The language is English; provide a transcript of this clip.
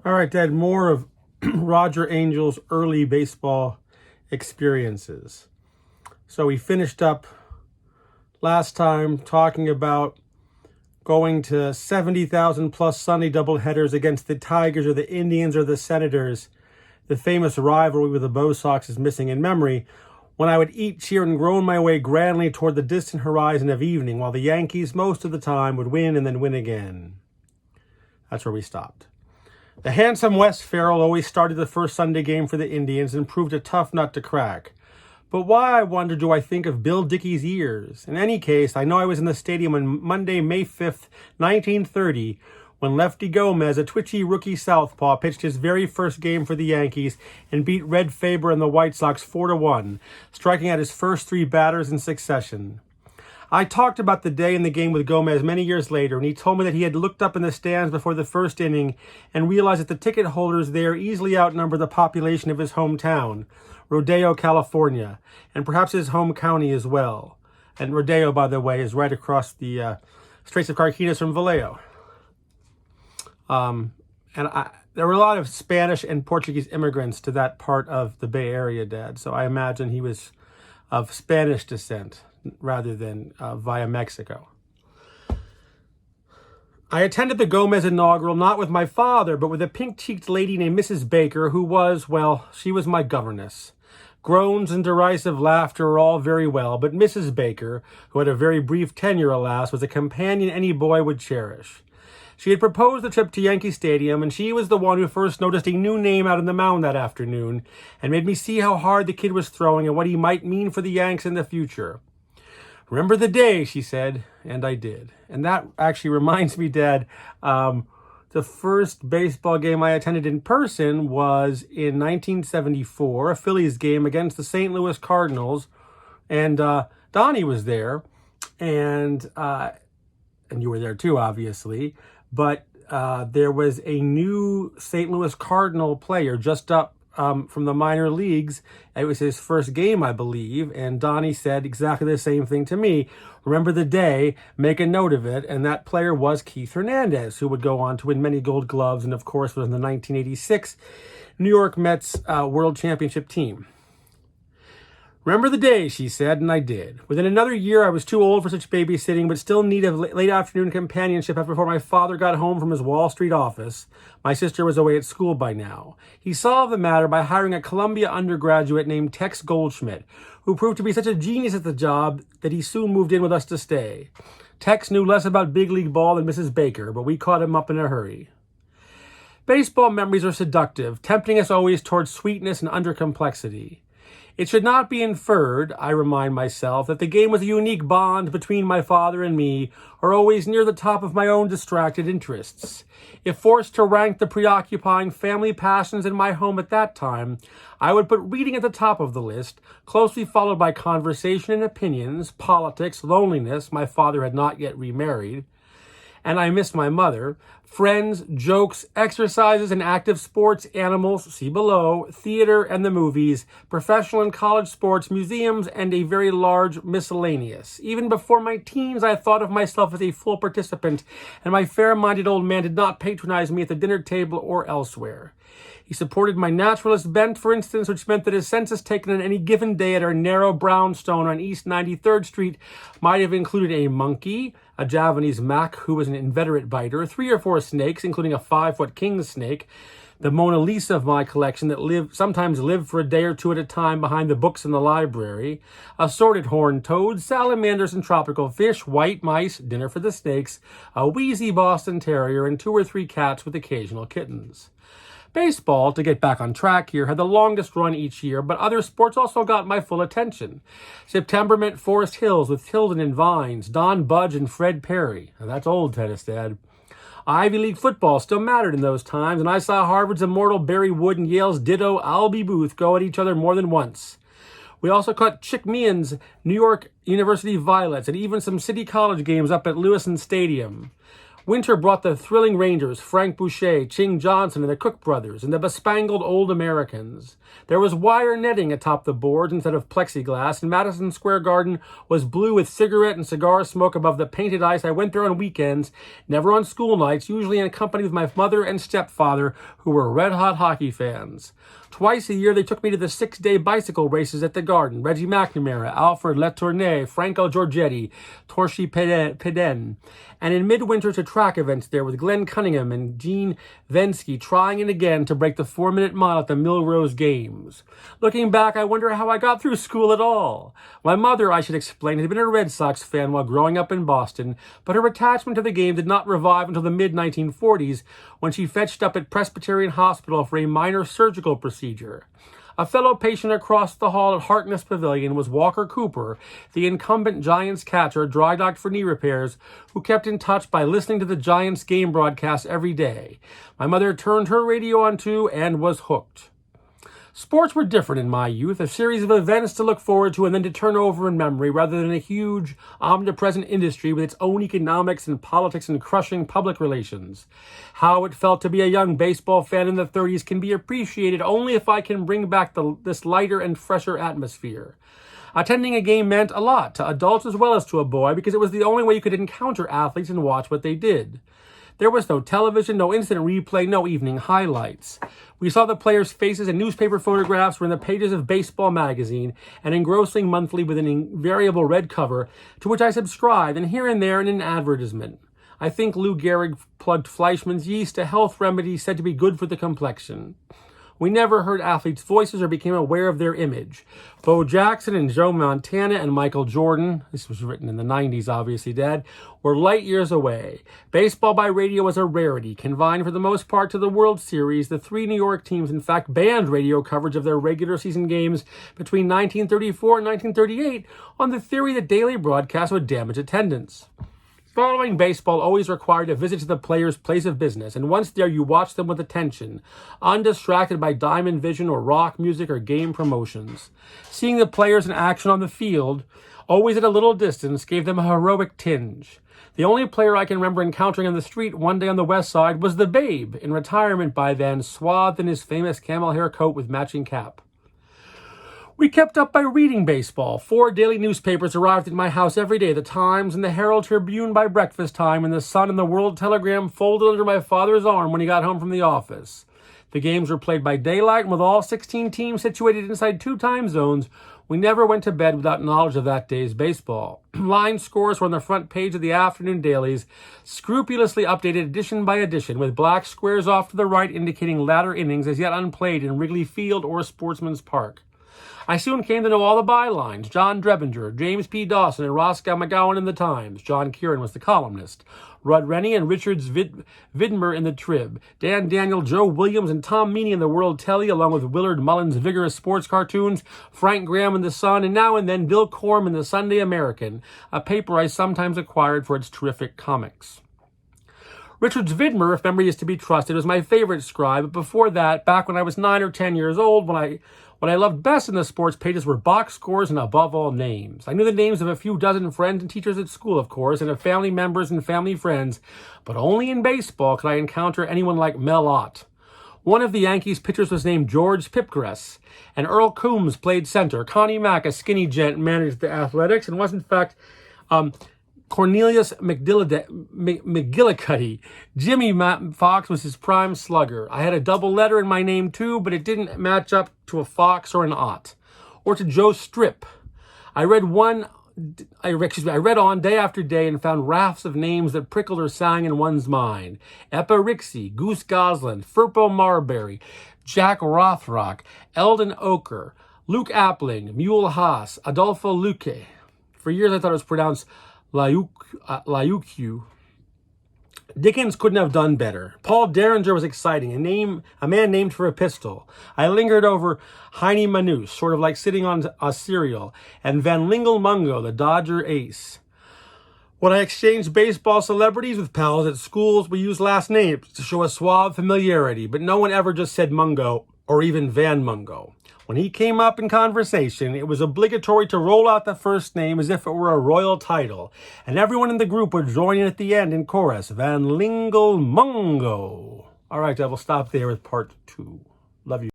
All right, Dad, more of Roger Angell's early baseball experiences. So we finished up last time talking about going to 70,000 plus Sunday doubleheaders against the Tigers or the Indians or the Senators. The famous rivalry with the Bo Sox is missing in memory, when I would eat, cheer, and groan my way grandly toward the distant horizon of evening, while the Yankees most of the time would win and then win again. That's where we stopped. The handsome Wes Farrell always started the first Sunday game for the Indians and proved a tough nut to crack. But why, I wonder, do I think of Bill Dickey's ears? In any case, I know I was in the stadium on Monday, May 5th, 1930, when Lefty Gomez, a twitchy rookie southpaw, pitched his very first game for the Yankees and beat Red Faber and the White Sox 4-1, striking out his first three batters in succession. I talked about the day in the game with Gomez many years later, and he told me that he had looked up in the stands before the first inning and realized that the ticket holders there easily outnumber the population of his hometown, Rodeo, California, and perhaps his home county as well. And Rodeo, by the way, is right across the Straits of Carquinez from Vallejo. There were a lot of Spanish and Portuguese immigrants to that part of the Bay Area, Dad, so I imagine he was of Spanish descent rather than via Mexico. I attended the Gomez inaugural not with my father, but with a pink-cheeked lady named Mrs. Baker, who was, well, she was my governess. Groans and derisive laughter are all very well, but Mrs. Baker, who had a very brief tenure, alas, was a companion any boy would cherish. She had proposed the trip to Yankee Stadium, and she was the one who first noticed a new name out on the mound that afternoon, and made me see how hard the kid was throwing and what he might mean for the Yanks in the future. Remember the day, she said, and I did. And that actually reminds me, Dad, the first baseball game I attended in person was in 1974, a Phillies game against the St. Louis Cardinals, and Donnie was there, and you were there too, obviously, but there was a new St. Louis Cardinal player just up from the minor leagues. It was his first game, I believe, and Donnie said exactly the same thing to me. Remember the day, make a note of it, and that player was Keith Hernandez, who would go on to win many Gold Gloves and, of course, was in the 1986 New York Mets World Championship team. Remember the day, she said, and I did. Within another year, I was too old for such babysitting, but still in need of late afternoon companionship before my father got home from his Wall Street office. My sister was away at school by now. He solved the matter by hiring a Columbia undergraduate named Tex Goldschmidt, who proved to be such a genius at the job that he soon moved in with us to stay. Tex knew less about big league ball than Mrs. Baker, but we caught him up in a hurry. Baseball memories are seductive, tempting us always towards sweetness and undercomplexity. It should not be inferred, I remind myself, that the game was a unique bond between my father and me, or always near the top of my own distracted interests. If forced to rank the preoccupying family passions in my home at that time, I would put reading at the top of the list, closely followed by conversation and opinions, politics, loneliness — my father had not yet remarried, and I missed my mother — friends, jokes, exercises and active sports, animals — see below — theater and the movies, professional and college sports, museums, and a very large miscellaneous. Even before my teens, I thought of myself as a full participant, and my fair-minded old man did not patronize me at the dinner table or elsewhere. He supported my naturalist bent, for instance, which meant that his census taken on any given day at our narrow brownstone on East 93rd Street might have included a monkey, a Javanese mac who was an inveterate biter, 3 or 4 snakes, including a 5-foot king snake, the Mona Lisa of my collection that sometimes lived for a day or two at a time behind the books in the library, assorted horned toads, salamanders and tropical fish, white mice, dinner for the snakes, a wheezy Boston Terrier, and 2 or 3 cats with occasional kittens. Baseball, to get back on track here, had the longest run each year, but other sports also got my full attention. September meant Forest Hills with Tilden and Vines, Don Budge and Fred Perry. Now, that's old tennis, Dad. Ivy League football still mattered in those times, and I saw Harvard's immortal Barry Wood and Yale's ditto Albie Booth go at each other more than once. We also caught Chick Meehan's New York University Violets and even some City College games up at Lewiston Stadium. Winter brought the thrilling Rangers, Frank Boucher, Ching Johnson, and the Cook brothers, and the bespangled Old Americans. There was wire netting atop the boards instead of plexiglass, and Madison Square Garden was blue with cigarette and cigar smoke above the painted ice. I went there on weekends, never on school nights, usually in company with my mother and stepfather, who were red-hot hockey fans. Twice a year, they took me to the 6-day bicycle races at the Garden. Reggie McNamara, Alfred Letourneur, Franco Giorgetti, Torshi Peden. And in midwinter to track events there with Glenn Cunningham and Gene Vensky trying it again to break the 4-minute mile at the Millrose Games. Looking back, I wonder how I got through school at all. My mother, I should explain, had been a Red Sox fan while growing up in Boston, but her attachment to the game did not revive until the mid-1940s when she fetched up at Presbyterian Hospital for a minor surgical procedure. A fellow patient across the hall at Harkness Pavilion was Walker Cooper, the incumbent Giants catcher, dry-docked for knee repairs, who kept in touch by listening to the Giants game broadcast every day. My mother turned her radio on too and was hooked. Sports were different in my youth, a series of events to look forward to and then to turn over in memory, rather than a huge, omnipresent industry with its own economics and politics and crushing public relations. How it felt to be a young baseball fan in the 30s can be appreciated only if I can bring back this lighter and fresher atmosphere. Attending a game meant a lot, to adults as well as to a boy, because it was the only way you could encounter athletes and watch what they did. There was no television, no instant replay, no evening highlights. We saw the players' faces, and newspaper photographs were in the pages of Baseball magazine, an engrossing monthly with an invariable red cover, to which I subscribed, and here and there in an advertisement. I think Lou Gehrig plugged Fleischmann's yeast, a health remedy said to be good for the complexion. We never heard athletes' voices or became aware of their image. Bo Jackson and Joe Montana and Michael Jordan, this was written in the 90s, obviously, Dad, were light years away. Baseball by radio was a rarity, confined for the most part to the World Series. The 3 New York teams, in fact, banned radio coverage of their regular season games between 1934 and 1938 on the theory that daily broadcasts would damage attendance. Following baseball always required a visit to the player's place of business, and once there you watched them with attention, undistracted by diamond vision or rock music or game promotions. Seeing the players in action on the field, always at a little distance, gave them a heroic tinge. The only player I can remember encountering on the street one day on the west side was the Babe, in retirement by then, swathed in his famous camel hair coat with matching cap. We kept up by reading baseball. 4 daily newspapers arrived at my house every day, the Times and the Herald Tribune by breakfast time, and the Sun and the World Telegram folded under my father's arm when he got home from the office. The games were played by daylight, and with all 16 teams situated inside 2 time zones, we never went to bed without knowledge of that day's baseball. Line scores were on the front page of the afternoon dailies, scrupulously updated edition by edition, with black squares off to the right indicating latter innings as yet unplayed in Wrigley Field or Sportsman's Park. I soon came to know all the bylines: John Drebinger, James P. Dawson, and Roscoe McGowan in the Times. John Kieran was the columnist. Rudd Rennie and Richard Vidmer in the Trib. Dan Daniel, Joe Williams, and Tom Meany in the World Telly, along with Willard Mullins' vigorous sports cartoons, Frank Graham in the Sun, and now and then Bill Corm in the Sunday American, a paper I sometimes acquired for its terrific comics. Richard Vidmer, if memory is to be trusted, was my favorite scribe, but before that, back when I was 9 or 10 years old, what I loved best in the sports pages were box scores and, above all, names. I knew the names of a few dozen friends and teachers at school, of course, and of family members and family friends, but only in baseball could I encounter anyone like Mel Ott. One of the Yankees' pitchers was named George Pipgras, and Earl Coombs played center. Connie Mack, a skinny gent, managed the Athletics and was, in fact, Cornelius McGillicuddy. Jimmy Fox was his prime slugger. I had a double letter in my name too, but it didn't match up to a Fox or an Ott. Or to Joe Strip. I read on day after day and found rafts of names that prickled or sang in one's mind. Epa Rixey, Goose Goslin, Furpo Marbury, Jack Rothrock, Eldon Oker, Luke Appling, Mule Haas, Adolfo Luque. For years I thought it was pronounced Liuque. Dickens couldn't have done better. Paul Derringer was exciting, a man named for a pistol. I lingered over Heine Manus, sort of like sitting on a cereal, and Van Lingle Mungo, the Dodger ace. When I exchanged baseball celebrities with pals at schools, we used last names to show a suave familiarity, but no one ever just said Mungo or even Van Mungo. When he came up in conversation, it was obligatory to roll out the first name as if it were a royal title, and everyone in the group would join in at the end in chorus, Van Lingle Mungo. All right, I will stop there with part 2. Love you.